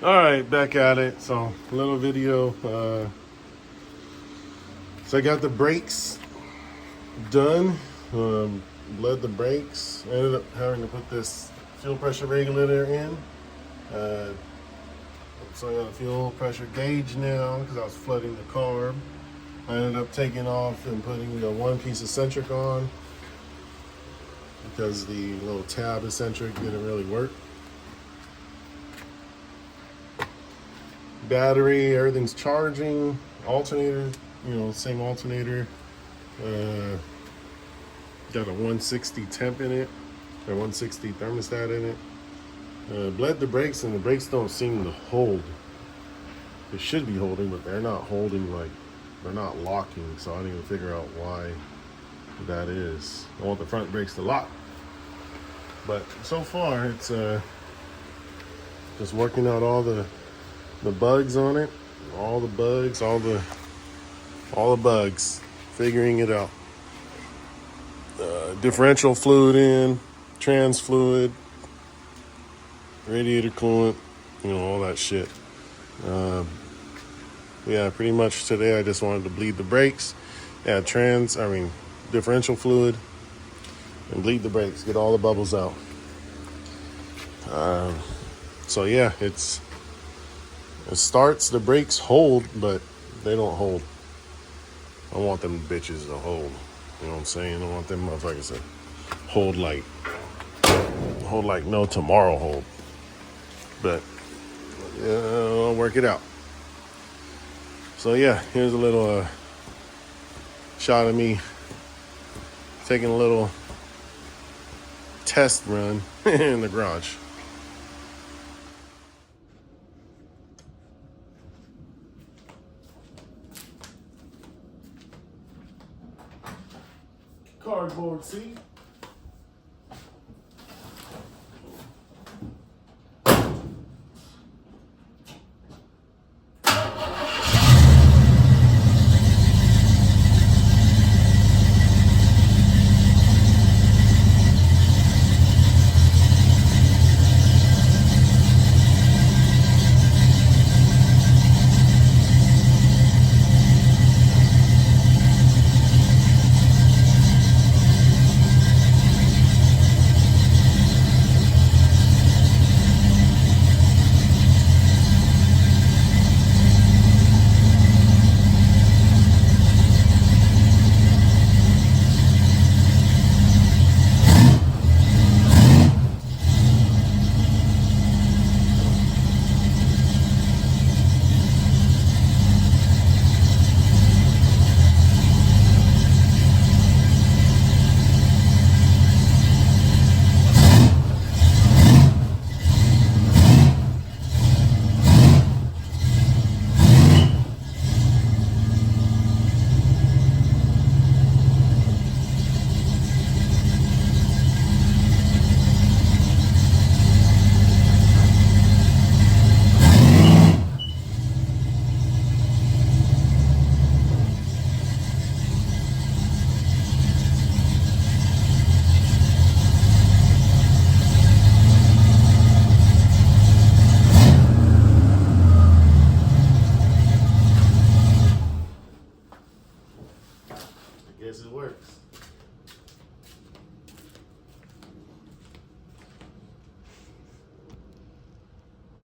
All right, back at it. So, a little video. So I got the brakes done. Bled the brakes. Ended up having to put this fuel pressure regulator in. So I got a fuel pressure gauge now because I was flooding the carb. I ended up taking off and putting the one piece eccentric on because the little tab eccentric didn't really work. Battery, everything's charging. Alternator, same alternator. Got a 160 temp in it, or 160 thermostat in it. Bled the brakes, and the brakes don't seem to hold. They should be holding, but they're not holding, like they're not locking. So I don't even figure out why that is. I want the front brakes to lock, but so far it's just working out all the bugs on it, all the bugs, figuring it out. Differential fluid in, trans fluid, radiator coolant, all that shit. Yeah, pretty much today I just wanted to bleed the brakes, add differential fluid, and bleed the brakes, get all the bubbles out. So yeah, it starts, the brakes hold, but they don't hold. I want them bitches to hold. You know what I'm saying? I want them motherfuckers to hold like no tomorrow hold. But yeah, I'll work it out. So yeah, here's a little shot of me taking a little test run in the garage. Cardboard seat.